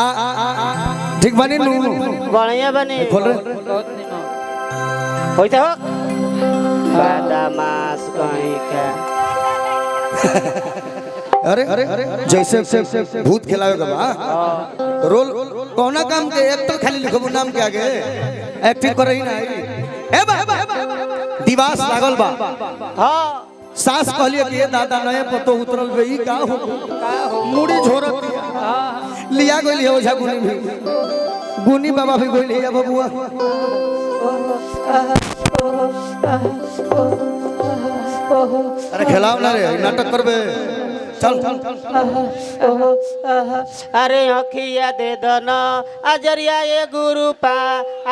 ठीक बनी नु बढ़िया बनी खोल रे होइते हो बदमाश कहीं का अरे जैसे भूत खिलावे का बा रोल कौना काम के एक्टर खाली लिखबो नाम के आगे एक्टिंग कर रही ना ए बा दिवास लागल बा हां सास कहलिए कि दादा नए पतो उतरल बे ई का हो मुड़ी झोरत लिया गइल हो झा गुनी भी गुनी बाबा भी गइल है बबुआ अरे खिलाओ ना रे नाटक करबे चल अरे अखिया दे दना अजरिया ए गुरु पा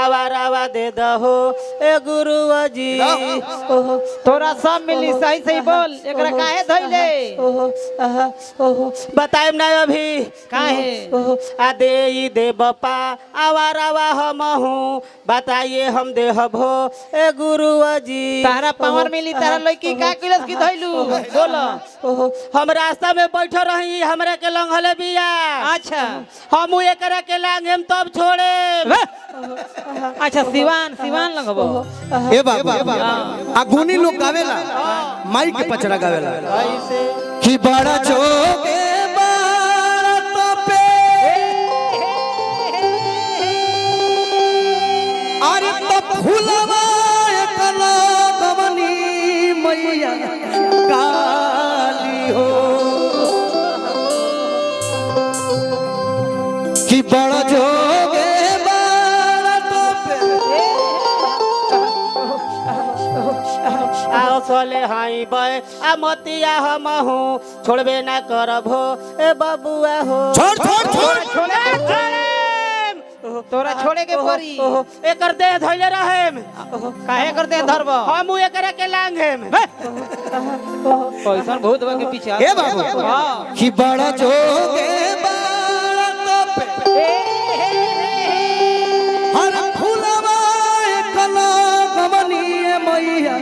आवारावा दे दहो ए गुरु अजी तोरा सब मिली सही सही बोल एकरा काहे धइले बताइम ना अभी काहे आ दे ई दे बपा आवारावा हम हूँ बताइए हम दे हबो ए गुरु अजी तारा पावर मिली तारा लड़की का किलस की धइलू बोल हम रास्ता में बैठो रही हमरा के लंघले बिया अच्छा हम एकरा के लांघेम तब छोड़े अच्छा सिवान लगबो ए बाबू आ गुनी लोग गावेला माई के पचड़ा गावेला ऐसे कि बड़ा जोगे बड़ा तपे अरे तो फूलवा एकला गवनी मैया काली हो कि बड़ा जोगे बड़ा तपे आओ सोले हाई बय आ मतिया हम हूँ छोड़बे ना करबो ए बबुआ हो छोड़ तोरा छोड़े के पड़ी एकर देह धइले रहेम काहे कर दे धरबो हम एकरा के लांघेम कैसन भूत बा के पीछे ए बाबू कि बड़ा जोगे बड़ा तपे हर फूलवा एकला गवनी मैया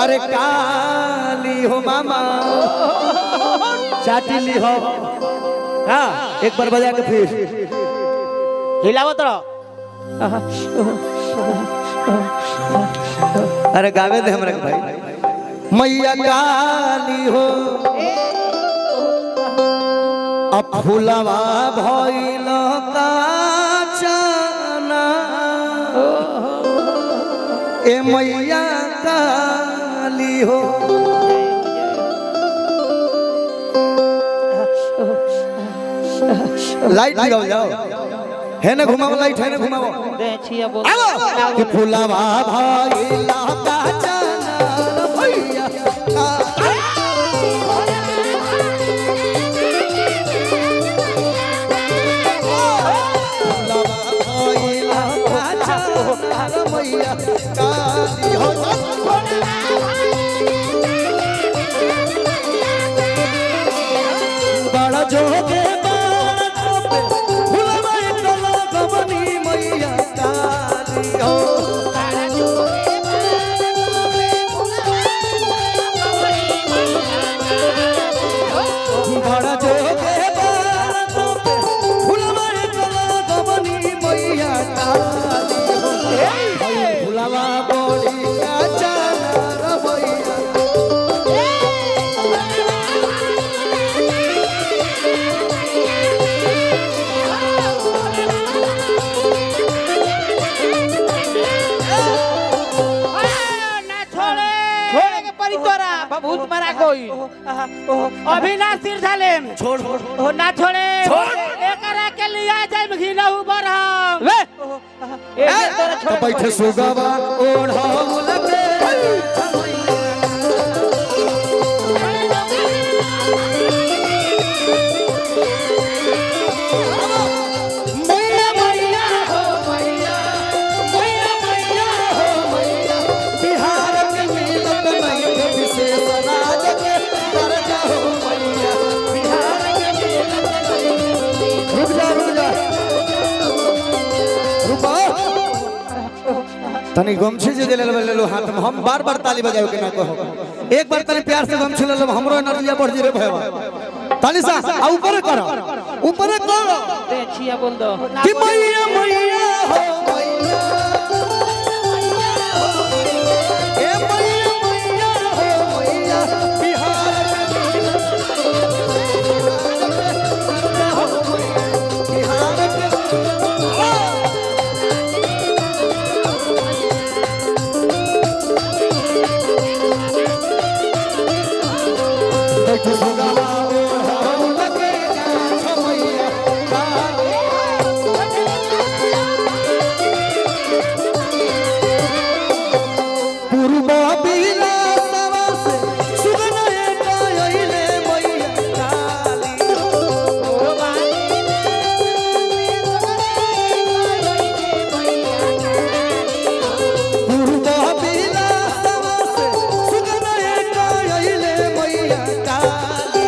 अरे काली हो मामा चाटिली हो हाँ एक बार बजा के फिर हिलावत रहो अरे गावे दे हमरा के भाई मैया काली हो अब फूलवा भइल काचना ए मैया काली हो लाइट लगाओ जाओ है ना घुमाओ लाइट है ना घुमाओ दे छिया बोल कि फूलवा भइल काचना मैया मैया काली हो बड़ा जोगे फूलवा एकला गवनी मैया काली हो बड़ा जोगे फूलवा एकला गवनी मैया काली हो फूलवा बोली काचना मैया छोड़े के पड़ी तोरा भूत मारा कोई अभी ना सिर ढालेम छोड़ ओ ना छोड़े एकरा के लिया जाइम घिनहु बरहम तोरा तो बैठे सुगवा ओढ़ाउल के मैया मैया हो मैया मैया मैया हो मैया बिहार के मिलत नहीं के विशेष राज के दर्जा हो मैया बिहार के मिलत नहीं रुक जा रुको तनी गमछी जे ले लो हाथ में हम बार बार ताली बजाओ के ना कहो एक बार तनी प्यार से गमछी ले लो हमरो एनर्जी बढ़ जी रे भैया ताली सा ऊपर करो ऊपर करो ते छिया बोल दो कि मैया मैया हो मैया ए मैया मैया हो मैया बिहार के बिहार के देखो सुगवा हो लगे छमैया पूर्व बिला सवा से सुगना कायले मैया काली पूर्व बिला सवा से सुगना कायले मैया काली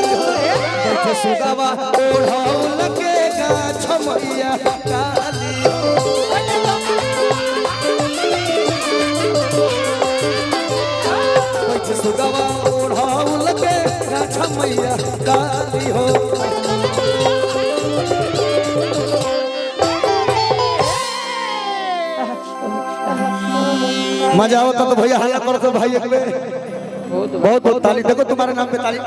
देखो सुगवा ओढ़ाऊ लगेगा छमैया काली कुछ सुगवा ओढ़ाऊ लगे गाछा मैया काली हो मजा आवता तो भैया हल्ला करो तो भाई एक में बहुत बहुत ताली देखो तुम्हारे नाम पे ताली